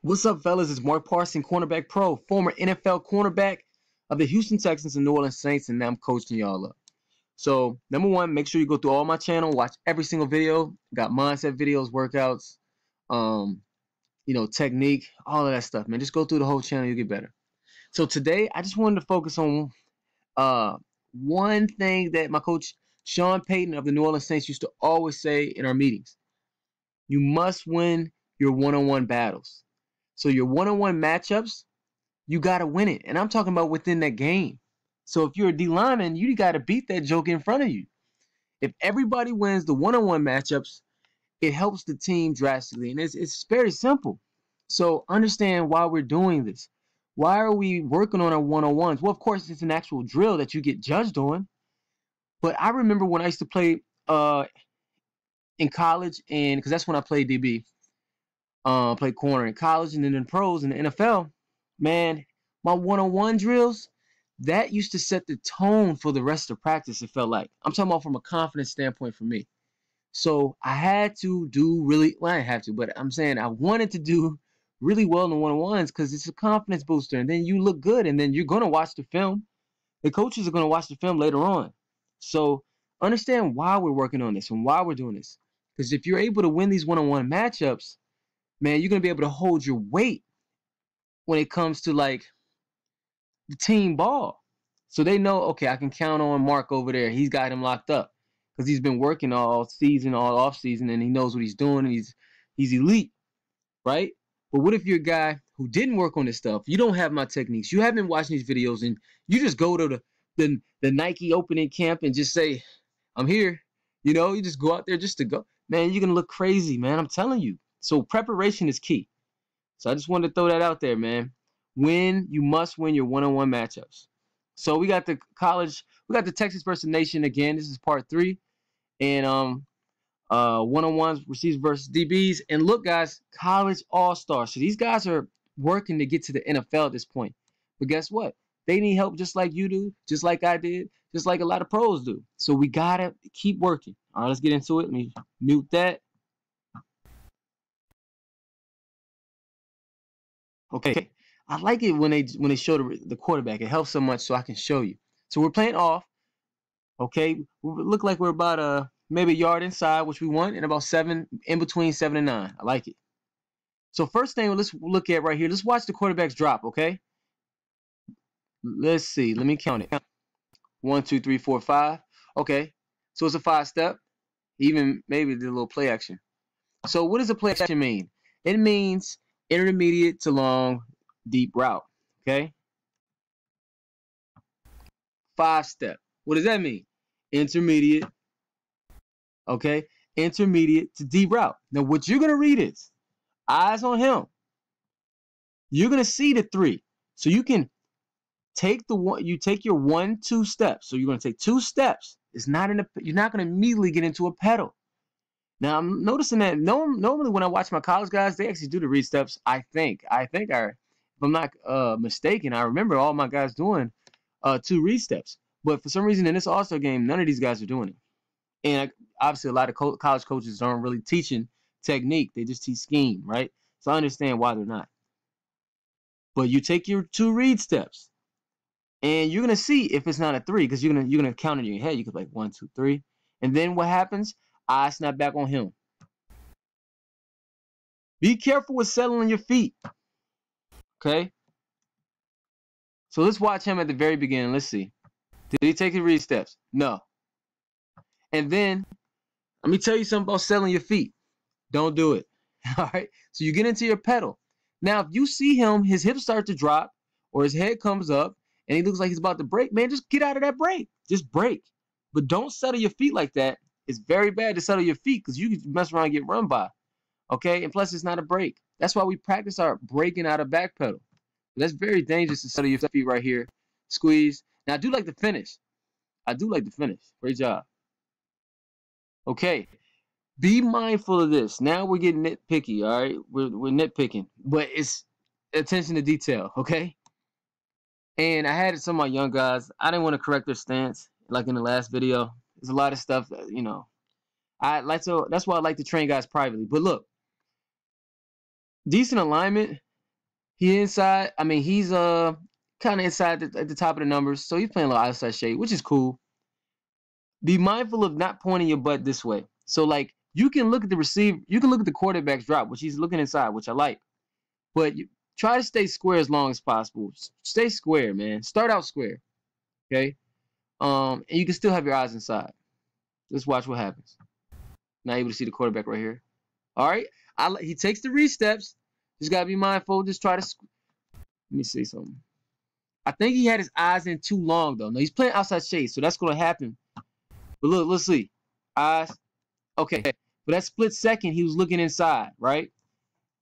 What's up, fellas? It's Mark Parson, Cornerback Pro, former NFL cornerback of the Houston Texans and New Orleans Saints, and now I'm coaching y'all up. So, number one, make sure you go through all my channel, watch every single video. Got mindset videos, workouts, technique, all of that stuff, man. Just go through the whole channel, you'll get better. So today, I just wanted to focus on one thing that my coach Sean Payton of the New Orleans Saints used to always say in our meetings. You must win your one-on-one battles. So your one-on-one matchups, you got to win it. And I'm talking about within that game. So if you're a D lineman, you got to beat that joker in front of you. If everybody wins the one-on-one matchups, it helps the team drastically. And it's very simple. So understand why we're doing this. Why are we working on our one-on-ones? Well, of course, it's an actual drill that you get judged on. But I remember when I used to play in college, and because that's when I played DB. Played corner in college and then in pros in the NFL, man, my one-on-one drills, that used to set the tone for the rest of practice, it felt like. I'm talking about from a confidence standpoint for me. So I had to do really, well, I didn't have to, but I'm saying I wanted to do really well in the one-on-ones because it's a confidence booster, and then you look good, and then you're going to watch the film. The coaches are going to watch the film later on. So understand why we're working on this and why we're doing this. Because if you're able to win these one-on-one matchups, man, you're going to be able to hold your weight when it comes to, like, the team ball. So they know, okay, I can count on Mark over there. He's got him locked up because he's been working all season, all off season, and he knows what he's doing, and he's elite, right? But what if you're a guy who didn't work on this stuff? You don't have my techniques. You haven't been watching these videos, and you just go to the Nike opening camp and just say, I'm here. You know, you just go out there just to go. Man, you're going to look crazy, man. I'm telling you. So preparation is key. So I just wanted to throw that out there, man. You must win your one-on-one matchups. So we got the Texas versus Nation again. This is part 3. And one-on-ones, receivers versus DBs. And look, guys, college all-stars. So these guys are working to get to the NFL at this point. But guess what? They need help just like you do, just like I did, just like a lot of pros do. So we got to keep working. All right, let's get into it. Let me mute that. Okay, I like it when they show the quarterback. It helps so much, so I can show you. So we're playing off. Okay, we look like we're about maybe a yard inside, which we want, and about 7 in between 7 and 9. I like it. So first thing, let's look at right here. Let's watch the quarterbacks drop. Okay, let's see. Let me count it. 1, 2, 3, 4, 5. Okay, so it's a 5-step. Even maybe the little play action. So what does a play action mean? It means intermediate to long, deep route. Okay? 5-step. What does that mean? Intermediate. Okay? Intermediate to deep route. Now, what you're going to read is eyes on him. You're going to see the 3. So you can take your 1, 2 steps. So you're going to take 2 steps. You're not going to immediately get into a pedal. Now, I'm noticing that normally when I watch my college guys, they actually do the read steps. I think if I'm not mistaken, I remember all my guys doing 2 read steps. But for some reason in this All-Star game, none of these guys are doing it. And obviously a lot of college coaches aren't really teaching technique. They just teach scheme, right? So I understand why they're not. But you take your 2 read steps, and you're going to see if it's not a 3 because you're gonna count in your head. You could be like 1, 2, 3. And then what happens? I snap back on him. Be careful with settling your feet. Okay? So let's watch him at the very beginning. Let's see. Did he take the read steps? No. And then, let me tell you something about settling your feet. Don't do it. All right? So you get into your pedal. Now, if you see him, his hips start to drop, or his head comes up, and he looks like he's about to break, man, just get out of that break. Just break. But don't settle your feet like that. It's very bad to settle your feet because you can mess around and get run by. Okay? And plus, it's not a break. That's why we practice our breaking out of backpedal. That's very dangerous to settle your feet right here. Squeeze. Now, I do like the finish. Great job. Okay. Be mindful of this. Now we're getting nitpicky, all right? We're nitpicking. But it's attention to detail, okay? And I had some of my young guys. I didn't want to correct their stance like in the last video. There's a lot of stuff that, that's why I like to train guys privately. But look, decent alignment He inside. I mean, he's kind of inside at the top of the numbers, so he's playing a little outside shade, which is cool. Be mindful of not pointing your butt this way. So like you can look at the receiver, you can look at the quarterback's drop, which he's looking inside, which I like. But you try to stay square as long as possible. Stay square, man. Start out square. Okay. And you can still have your eyes inside. Let's watch what happens. Not able to see the quarterback right here. All right. He takes the read steps. Just gotta be mindful. Just try to. Let me see something. I think he had his eyes in too long though. No, he's playing outside shade, so that's gonna happen. But look, let's see. Eyes. Okay. For that split second, he was looking inside, right?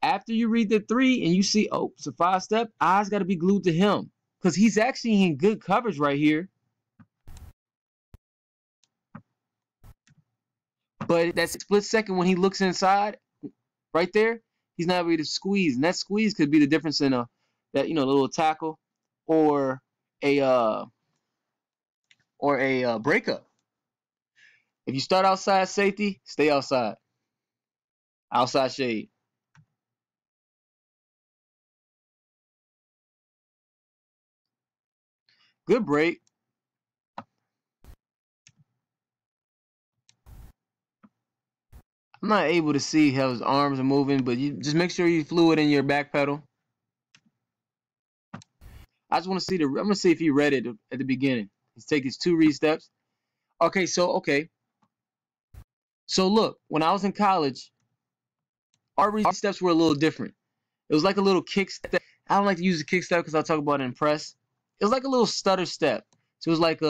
After you read the 3 and you see, oh, it's a 5-step, eyes got to be glued to him because he's actually in good coverage right here. But that split second when he looks inside, right there, he's not able to squeeze, and that squeeze could be the difference in a little tackle or a breakup. If you start outside safety, stay outside, outside shade. Good break. I'm not able to see how his arms are moving, but you just make sure you fluid in your back pedal. I just want to see I'm gonna see if he read it at the beginning. He's taking his 2 read steps. Okay. So look, when I was in college, our read steps were a little different. It was like a little kick step. I don't like to use the kick step because I'll talk about it in press. It was like a little stutter step. So it was like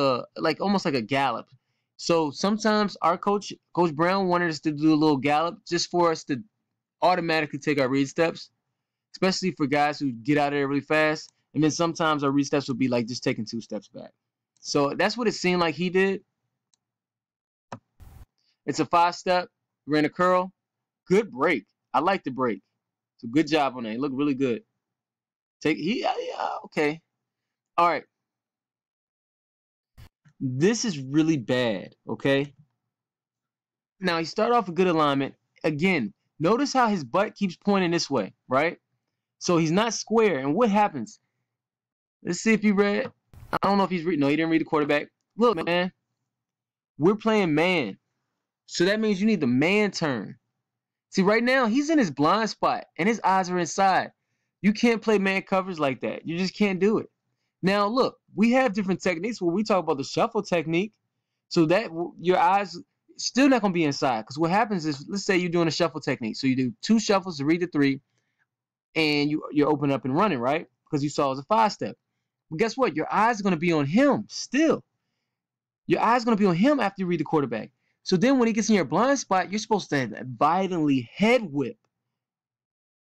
almost like a gallop. So sometimes our Coach Brown, wanted us to do a little gallop just for us to automatically take our read steps, especially for guys who get out of there really fast. And then sometimes our read steps would be like just taking 2 steps back. So that's what it seemed like he did. It's a 5-step, ran a curl. Good break. I like the break. So good job on that. He looked really good. Okay. All right. This is really bad, okay? Now he started off a good alignment. Again, notice how his butt keeps pointing this way, right? So he's not square. And what happens? Let's see if he read. I don't know if he's read. No, he didn't read the quarterback. Look, man, we're playing man. So that means you need the man turn. See, right now, he's in his blind spot, and his eyes are inside. You can't play man coverage like that. You just can't do it. Now, look, we have different techniques where we talk about the shuffle technique, so that your eyes still not going to be inside. Because what happens is, let's say you're doing a shuffle technique. So you do 2 shuffles to read the 3, and you're open up and running, right? Because you saw it was a 5-step. But guess what? Your eyes are going to be on him still. Your eyes are going to be on him after you read the quarterback. So then when he gets in your blind spot, you're supposed to violently head whip.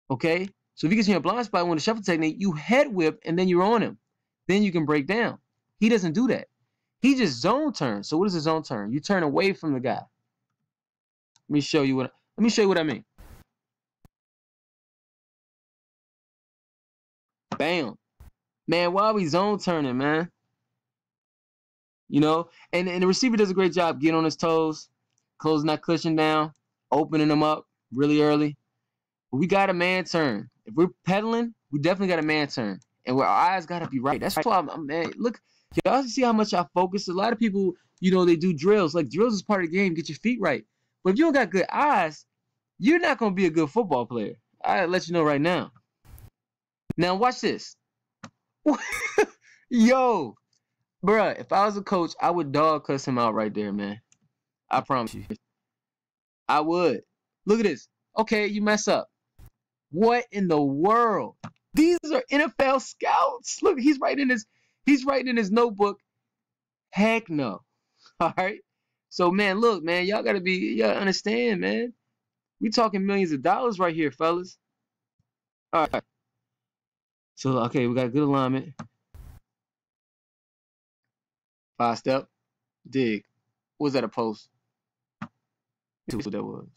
Okay? So if he gets in your blind spot with the shuffle technique, you head whip and then you're on him. Then you can break down. He doesn't do that. He just zone turns. So what is a zone turn? You turn away from the guy. Let me show you what I mean. Bam. Man, why are we zone turning, man? You know, and the receiver does a great job getting on his toes, closing that cushion down, opening them up really early. But we got a man turn. If we're pedaling, we definitely got a man turn. And where our eyes got to be right. That's why I'm man, look, y'all see how much I focus. A lot of people, they do drills. Like drills is part of the game. Get your feet right. But if you don't got good eyes, you're not going to be a good football player. I'll let you know right now. Now watch this. Yo, bruh, if I was a coach, I would dog cuss him out right there, man. I promise you. I would. Look at this. Okay, you mess up. What in the world? These are NFL scouts. Look, he's writing in his notebook. Heck no. All right. So man, look, man, y'all gotta understand, man. We talking millions of dollars right here, fellas. All right. So okay, we got good alignment. 5-step. Dig. Was that a post? What that was.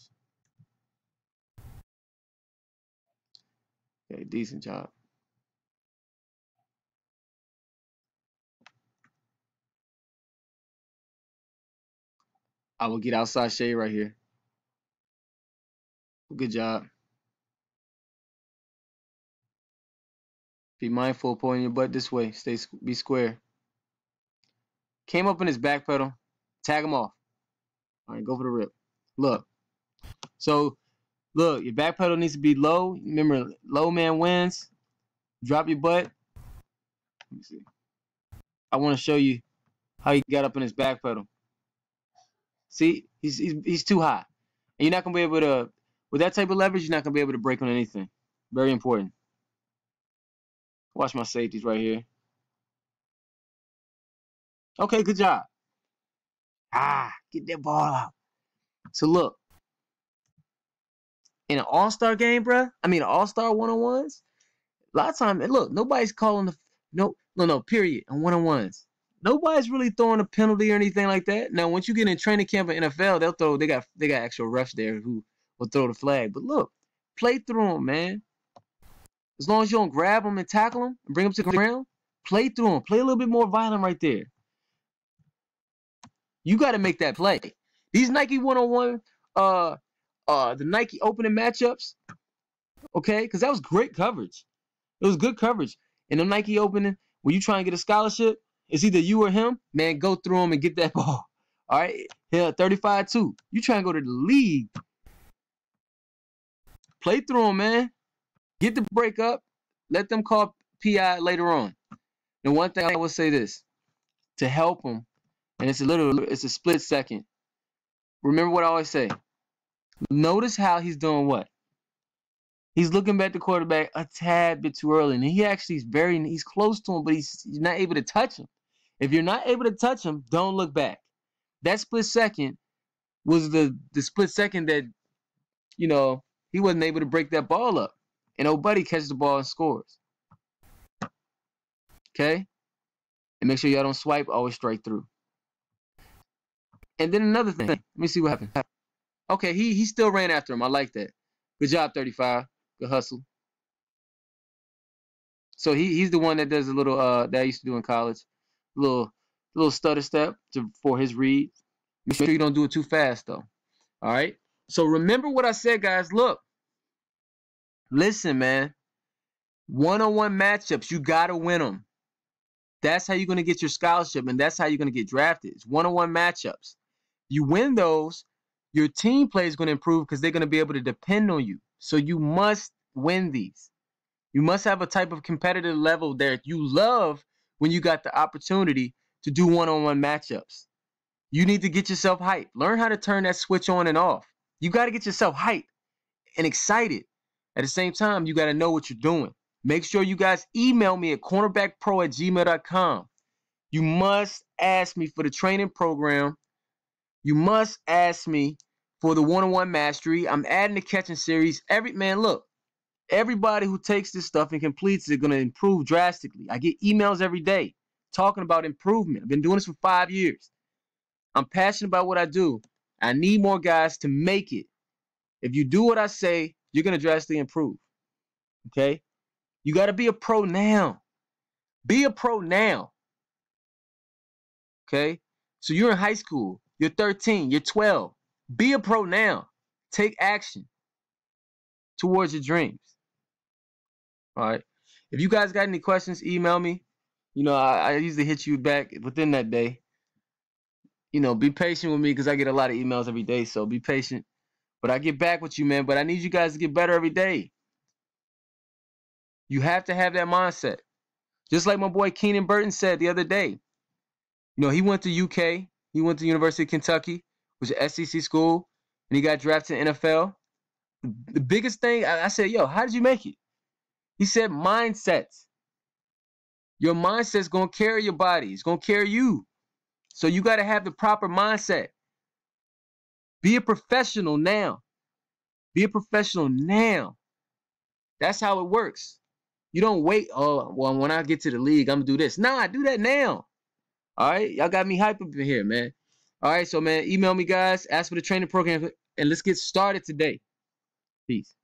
Okay, decent job. I will get outside shade right here. Good job. Be mindful of pulling your butt this way. Be square. Came up in his back pedal. Tag him off. All right, go for the rip. Look. So, look, your back pedal needs to be low. Remember, low man wins. Drop your butt. Let me see. I want to show you how he got up in his back pedal. See, he's too high. And you're not going to be able to, with that type of leverage, you're not going to be able to break on anything. Very important. Watch my safeties right here. Okay, good job. Get that ball out. So look, in an all-star game, bruh, an all-star one-on-ones, a lot of times, look, nobody's calling period, on one-on-ones. Nobody's really throwing a penalty or anything like that. Now, once you get in training camp in NFL, they got actual refs there who will throw the flag. But look, play through them, man. As long as you don't grab them and tackle them and bring them to the ground, play through them. Play a little bit more violent right there. You got to make that play. These Nike one-on-one, the Nike opening matchups, okay, because that was great coverage. It was good coverage. In the Nike opening, when you try and get a scholarship, it's either you or him. Man, go through him and get that ball. All right, here, 35-2. You try and go to the league. Play through him, man. Get the break up. Let them call PI later on. And one thing I will say this, to help them, and it's a split second. Remember what I always say. Notice how he's doing what? He's looking back at the quarterback a tad bit too early. And he actually he's close to him, but he's not able to touch him. If you're not able to touch him, don't look back. That split second was the split second that, he wasn't able to break that ball up. And old buddy catches the ball and scores. Okay? And make sure y'all don't swipe, always strike through. And then another thing. Let me see what happened. Okay, he still ran after him. I like that. Good job, 35. Good hustle. So he's the one that does a little that I used to do in college. Little stutter step for his read. Make sure you don't do it too fast though. All right? So remember what I said, guys. Look. Listen, man. One-on-one matchups, you got to win them. That's how you're going to get your scholarship, and that's how you're going to get drafted. It's one-on-one matchups. You win those, your team play is going to improve because they're going to be able to depend on you. So you must win these. You must have a type of competitive level there you love when you got the opportunity to do one-on-one matchups. You need to get yourself hyped. Learn how to turn that switch on and off. You got to get yourself hyped and excited. At the same time, you got to know what you're doing. Make sure you guys email me at cornerbackpro@gmail.com. You must ask me for the training program. You must ask me for the one-on-one mastery. I'm adding the catching series. Look, everybody who takes this stuff and completes it is going to improve drastically. I get emails every day talking about improvement. I've been doing this for 5 years. I'm passionate about what I do. I need more guys to make it. If you do what I say, you're going to drastically improve. Okay? You got to be a pro now. Be a pro now. Okay? So you're in high school. You're 13. You're 12. Be a pro now. Take action towards your dreams. All right? If you guys got any questions, email me. I usually hit you back within that day. Be patient with me because I get a lot of emails every day, so be patient. But I get back with you, man. But I need you guys to get better every day. You have to have that mindset. Just like my boy Keenan Burton said the other day. He went to UK. He went to University of Kentucky, which is an SEC school, and he got drafted to NFL. The biggest thing, I said, yo, how did you make it? He said mindsets. Your mindset's going to carry your body. It's going to carry you. So you got to have the proper mindset. Be a professional now. Be a professional now. That's how it works. You don't wait, when I get to the league, I'm going to do this. Nah, do that now. All right? Y'all got me hyped up in here, man. All right, so, man, email me, guys. Ask for the training program, and let's get started today. Peace.